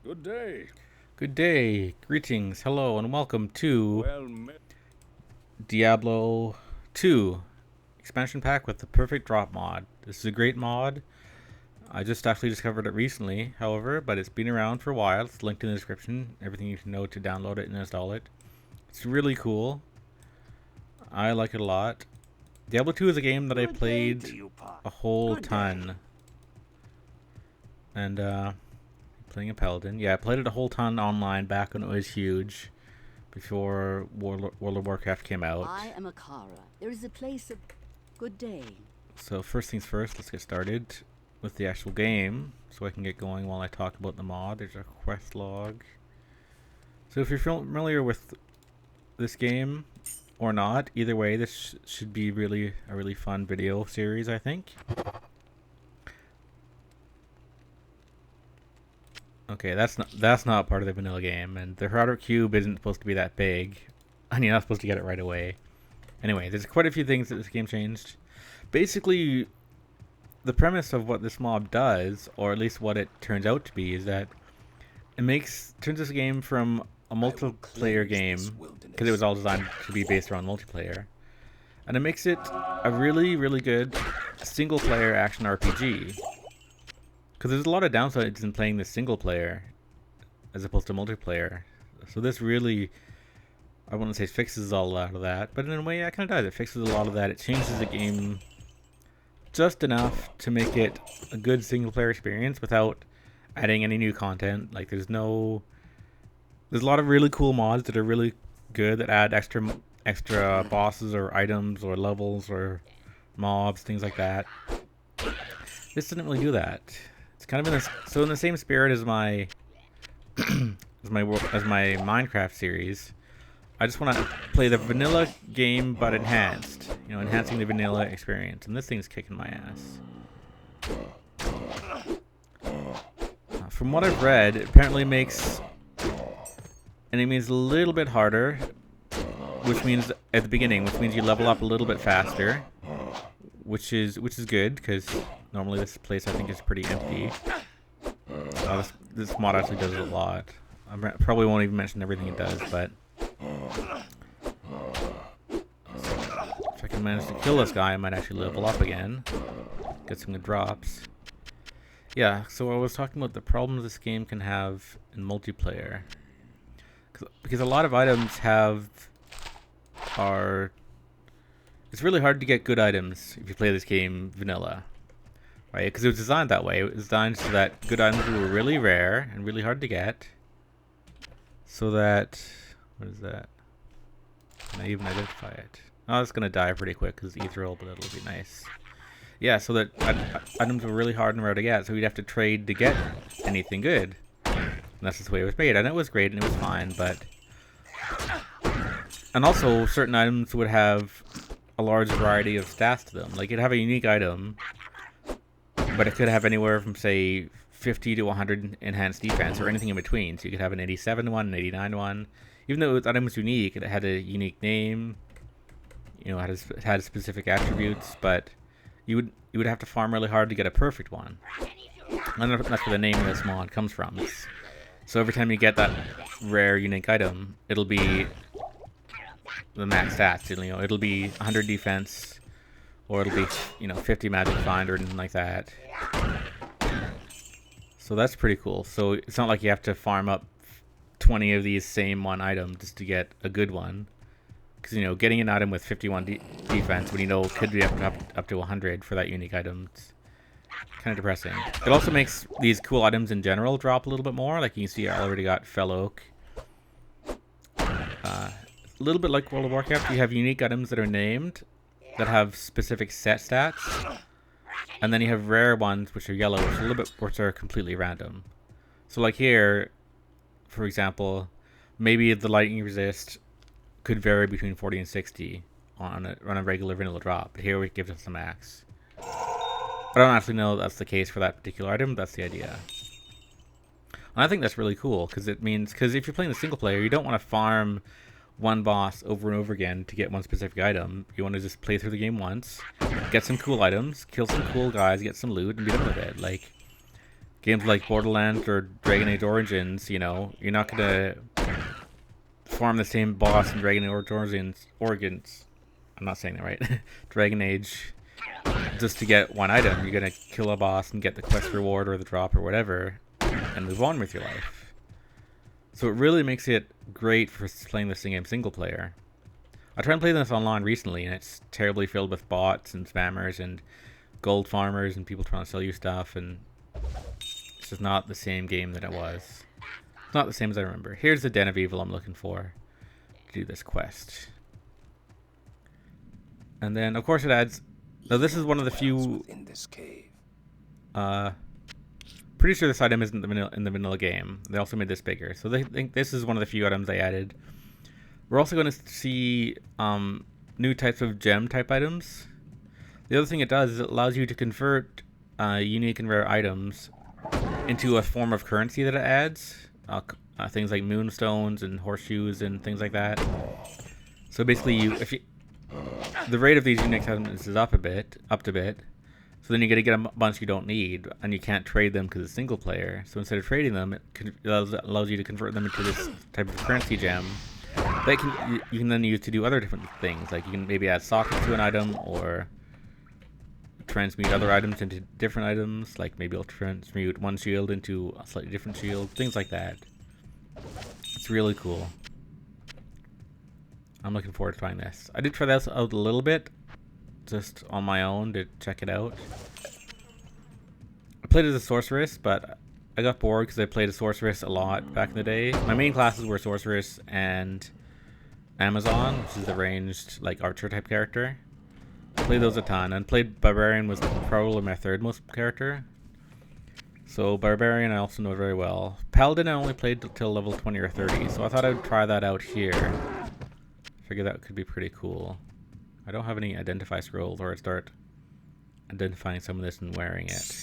Good day. Good day, greetings, hello, and welcome to Well met. Diablo 2 expansion pack with the perfect drop mod. This is a great mod. I just actually discovered it recently, however, but it's been around for a while. It's linked in the description. Everything you can know to download it and install it. It's really cool. I like it a lot. Diablo 2 is a game that I Good day played to you, Pop. a whole Good day. ton. And, playing a paladin. Yeah, I played it a whole ton online back when it was huge. Before World of Warcraft came out. I am Akara. There is a place of good day. So first things first, let's get started with the actual game so I can get going while I talk about the mod. There's a quest log. So if you're familiar with this game or not, either way, this should be a really fun video series, I think. Okay, that's not part of the vanilla game, and the Herodic Cube isn't supposed to be that big, and you're not supposed to get it right away. Anyway, there's quite a few things that this game changed. Basically, the premise of what this mod does, or at least what it turns out to be, is that it turns this game from a multiplayer game, because it was all designed to be based around multiplayer, and it makes it a really, really good single-player action RPG. Because there's a lot of downsides in playing this single player as opposed to multiplayer. So this really, I wouldn't say fixes all out of that, but in a way, yeah, it kind of does. It fixes a lot of that. It changes the game just enough to make it a good single player experience without adding any new content. Like there's a lot of really cool mods that are really good that add extra bosses or items or levels or mobs, things like that. This didn't really do that. It's kind of in the same spirit as my as my Minecraft series. I just want to play the vanilla game but enhanced, enhancing the vanilla experience. And this thing's kicking my ass. From what I've read, it apparently makes enemies a little bit harder, which means at the beginning, which means you level up a little bit faster, which is good because normally this place I think is pretty empty. This mod actually does it a lot. I probably won't even mention everything it does, but if I can manage to kill this guy, I might actually level up again, get some good drops. Yeah, so I was talking about the problems this game can have in multiplayer, because a lot of items it's really hard to get good items if you play this game vanilla, right? Because it was designed that way. It was designed so that good items were really rare and really hard to get. So that, what is that? Can I even identify it? Oh, it's gonna die pretty quick because it's ethereal, but it'll be nice. Yeah, so that items were really hard and rare to get, so you'd have to trade to get anything good. And that's just the way it was made, and it was great and it was fine, but... And also, certain items would have a large variety of stats to them. Like, you'd have a unique item, but it could have anywhere from, say, 50 to 100 enhanced defense, or anything in between. So you could have an 87 one, an 89 one. Even though the item was unique, it had a unique name, it had specific attributes, but you would have to farm really hard to get a perfect one. And that's where the name of this mod comes from. So every time you get that rare, unique item, it'll be the max stats. It'll be 100 defense, or it'll be 50 magic find or anything like that. So that's pretty cool. So it's not like you have to farm up 20 of these same one item just to get a good one. Because, getting an item with 51 defense when it could be up to 100 for that unique item, it's kind of depressing. It also makes these cool items in general drop a little bit more. Like you can see, I already got Fell Oak. A little bit like World of Warcraft, you have unique items that are named that have specific set stats. And then you have rare ones, which are yellow, which are completely random. So like here, for example, maybe the lightning resist could vary between 40 and 60 on a regular vanilla drop. But here it gives us the max. I don't actually know that's the case for that particular item, but that's the idea. And I think that's really cool, because if you're playing the single player, you don't want to farm one boss over and over again to get one specific item. You want to just play through the game once, get some cool items, kill some cool guys, get some loot, and be done with it. Like, games like Borderlands or Dragon Age Origins, you know, you're not gonna farm the same boss in Dragon Age Origins. I'm not saying that right. Dragon Age, just to get one item. You're gonna kill a boss and get the quest reward or the drop or whatever, and move on with your life. So it really makes it great for playing this game single player. I tried playing this online recently, and it's terribly filled with bots and spammers and gold farmers and people trying to sell you stuff, and it's just not the same game that it was. It's not the same as I remember. Here's the Den of Evil I'm looking for to do this quest. And then, of course, it adds... Now, this is one of the few... in this cave. Pretty sure this item isn't in the vanilla game. They also made this bigger. So they think this is one of the few items they added. We're also going to see new types of gem-type items. The other thing it does is it allows you to convert unique and rare items into a form of currency that it adds. Things like moonstones and horseshoes and things like that. So basically, the rate of these unique items is up to bit. So then you're going to get a bunch you don't need, and you can't trade them because it's single player. So instead of trading them, it allows you to convert them into this type of currency gem that you can then use to do other different things. Like you can maybe add sockets to an item, or transmute other items into different items. Like maybe it'll transmute one shield into a slightly different shield. Things like that. It's really cool. I'm looking forward to trying this. I did try this out a little bit, just on my own to check it out. I played as a sorceress, but I got bored because I played a sorceress a lot back in the day. My main classes were sorceress and Amazon, which is the ranged like archer type character. I played those a ton, and played barbarian was probably my third most character. So barbarian I also know very well. Paladin I only played till level 20 or 30, so I thought I'd try that out here. Figure that could be pretty cool. I don't have any identify scrolls, or I'd start identifying some of this and wearing it.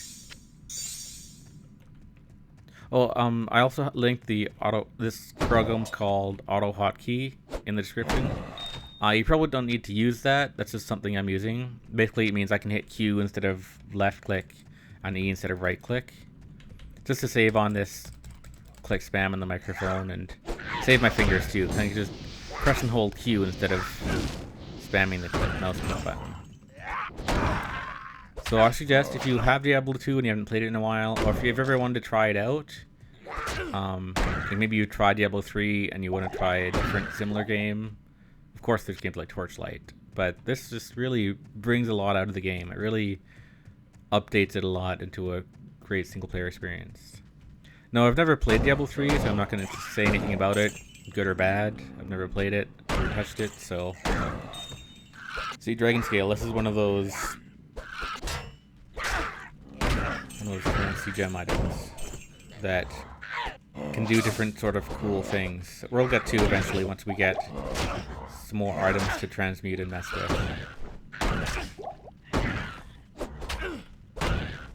Oh, I also linked this program called Auto Hotkey in the description. You probably don't need to use that. That's just something I'm using. Basically, it means I can hit Q instead of left click and E instead of right click, just to save on this click spam on the microphone and save my fingers too. I can just press and hold Q instead of spamming the mouse button. So I suggest if you have Diablo 2 and you haven't played it in a while, or if you've ever wanted to try it out, like maybe you tried Diablo 3 and you want to try a different similar game. Of course there's games like Torchlight, but this just really brings a lot out of the game. It really updates it a lot into a great single player experience. No, I've never played Diablo 3, so I'm not going to say anything about it, good or bad. I've never played it, never touched it, so... See, Dragon Scale, this is one of those currency gem items that can do different sort of cool things. We'll get to eventually once we get some more items to transmute and mess with.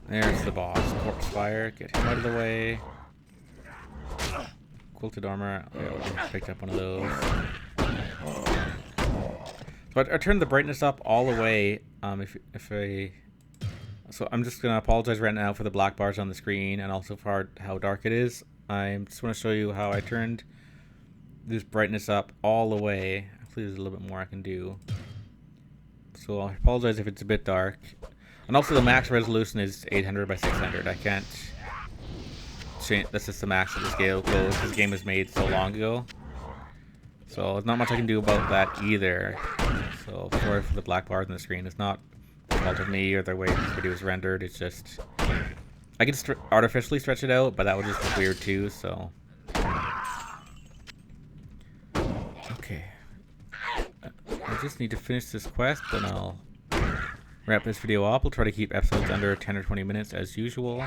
There's the boss, Corpse Fire. Get him out of the way. Quilted armor. Yeah, we just picked up one of those. So I turned the brightness up all the way. So I'm just gonna apologize right now for the black bars on the screen and also for how dark it is. I just want to show you how I turned this brightness up all the way. Actually, there's a little bit more I can do. So I apologize if it's a bit dark. And also the max resolution is 800 by 600. I can't change. That's just the max of the scale goes. This game was made so long ago. So there's not much I can do about that either. So sorry for the black bars on the screen. It's not the fault of me or the way this video is rendered. It's just I can artificially stretch it out, but that would just look weird too. So okay, I just need to finish this quest, then I'll wrap this video up. We'll try to keep episodes under 10 or 20 minutes as usual.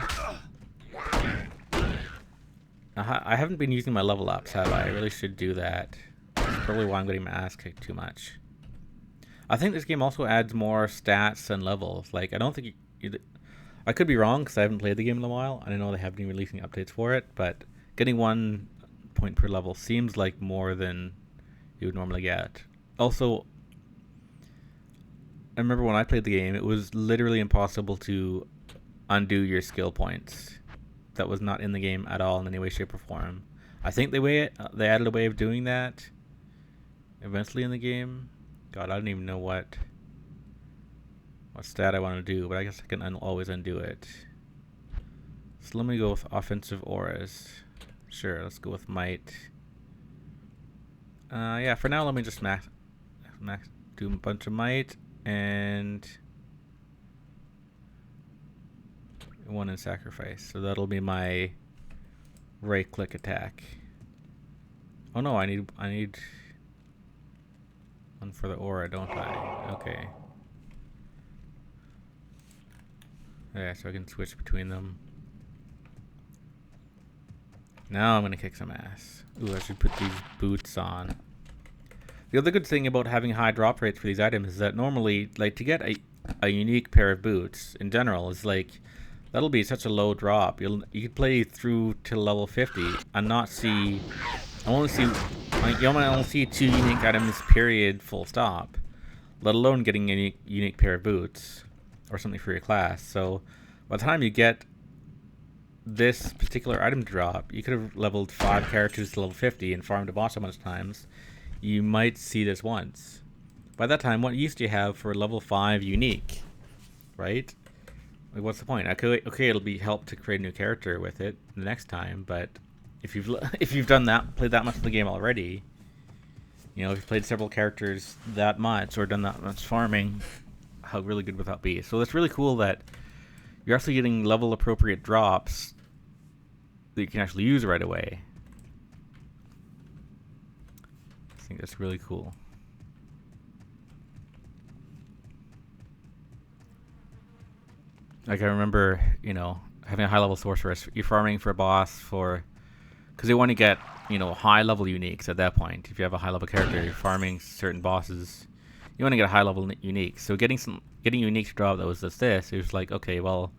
I haven't been using my level ups, have I? I really should do that. That's probably why I'm getting my ass kicked too much. I think this game also adds more stats and levels. Like, I don't think I could be wrong because I haven't played the game in a while. I know they haven't been releasing updates for it, but getting 1 point per level seems like more than you would normally get. Also, I remember when I played the game, it was literally impossible to undo your skill points. that was not in the game at all in any way, shape, or form. I think they added a way of doing that eventually in the game. God, I don't even know what stat I want to do, but I guess I can always undo it. So let me go with offensive auras. Sure, let's go with might. Yeah, for now let me just max do a bunch of might and one in sacrifice. So that'll be my right click attack. Oh no, I need one for the aura, don't I? Okay. Yeah, so I can switch between them. Now I'm gonna kick some ass. Ooh, I should put these boots on. The other good thing about having high drop rates for these items is that normally, like, to get a unique pair of boots in general is like, that'll be such a low drop. You could play through to level 50 and not see, you only see 2 unique items period full stop, let alone getting a unique pair of boots or something for your class. So by the time you get this particular item drop, you could have leveled 5 characters to level 50 and farmed a boss so much times. You might see this once. By that time, what use do you have for level 5 unique? Right? Like, what's the point? Okay, it'll be help to create a new character with it the next time, but if you've done that, played that much of the game already, you know, if you've played several characters that much or done that much farming, how really good would that be? So it's really cool that you're actually getting level appropriate drops that you can actually use right away. I think that's really cool. Like, I remember, you know, having a high level sorceress, you're farming for a boss because you want to get, you know, high level uniques at that point. If you have a high level character, you're farming certain bosses, you want to get a high level unique. So getting unique to drop that was just this, it was like, okay, well,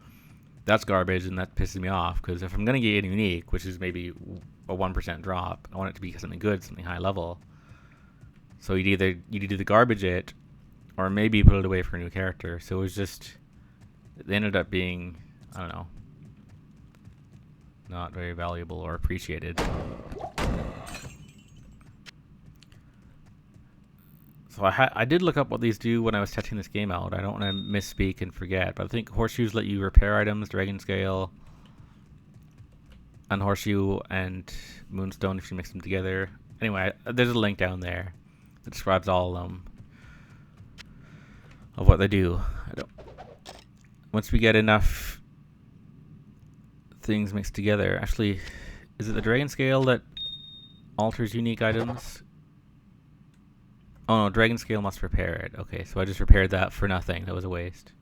that's garbage and that pisses me off, because if I'm going to get a unique, which is maybe a 1% drop, I want it to be something good, something high level. So you'd either garbage it or maybe put it away for a new character. So it was just, they ended up being, I don't know, not very valuable or appreciated. So I did look up what these do when I was testing this game out. I don't want to misspeak and forget, but I think horseshoes let you repair items, dragon scale, and horseshoe and moonstone if you mix them together. Anyway, there's a link down there that describes all of them, of what they do. Once we get enough things mixed together, actually, is it the dragon scale that alters unique items? Oh no, dragon scale must repair it. Okay, so I just repaired that for nothing. That was a waste.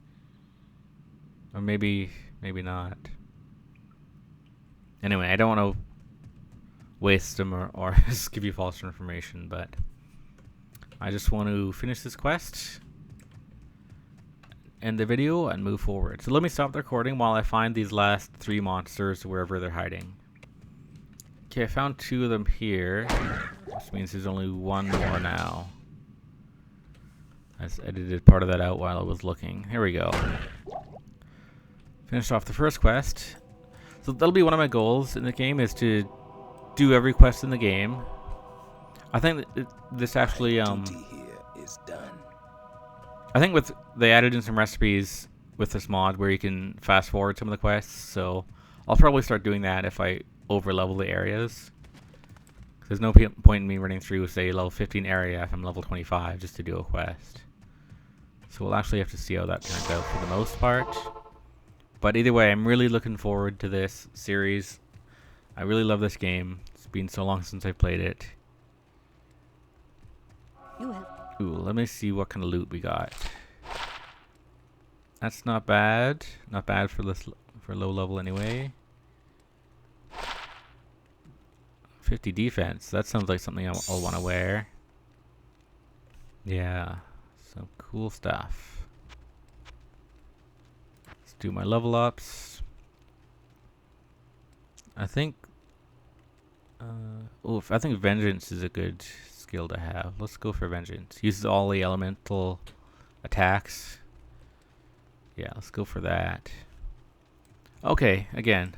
Or maybe not. Anyway, I don't want to waste them or just give you false information, but I just want to finish this quest, end the video, and move forward. So let me stop the recording while I find these last 3 monsters wherever they're hiding. Okay, I found 2 of them here, which means there's only 1 more now. I just edited part of that out while I was looking. Here we go. Finished off the first quest. So that'll be one of my goals in the game, is to do every quest in the game. I think this actually Duty here is done. I think they added in some recipes with this mod where you can fast forward some of the quests, so I'll probably start doing that if I over level the areas. There's no point in me running through, say, level 15 area if I'm level 25 just to do a quest. So we'll actually have to see how that turns out for the most part. But either way, I'm really looking forward to this series. I really love this game. It's been so long since I played it. Ooh, let me see what kind of loot we got. That's not bad. Not bad for low level anyway. 50 defense. That sounds like something I'll want to wear. Yeah, some cool stuff. Let's do my level ups. I think I think vengeance is a good skill to have. Let's go for vengeance. Uses all the elemental attacks. Yeah, let's go for that. Okay, again,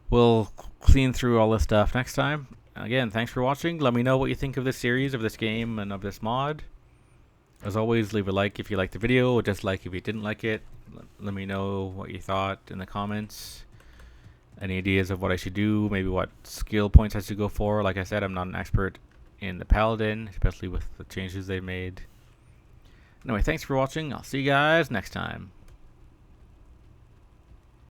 we'll clean through all this stuff next time. Again, thanks for watching. Let me know what you think of this series, of this game, and of this mod. As always, leave a like if you liked the video, or dislike if you didn't like it. Let me know what you thought in the comments. Any ideas of what I should do, maybe what skill points I should go for. Like I said, I'm not an expert in the Paladin, especially with the changes they've made. Anyway, thanks for watching. I'll see you guys next time.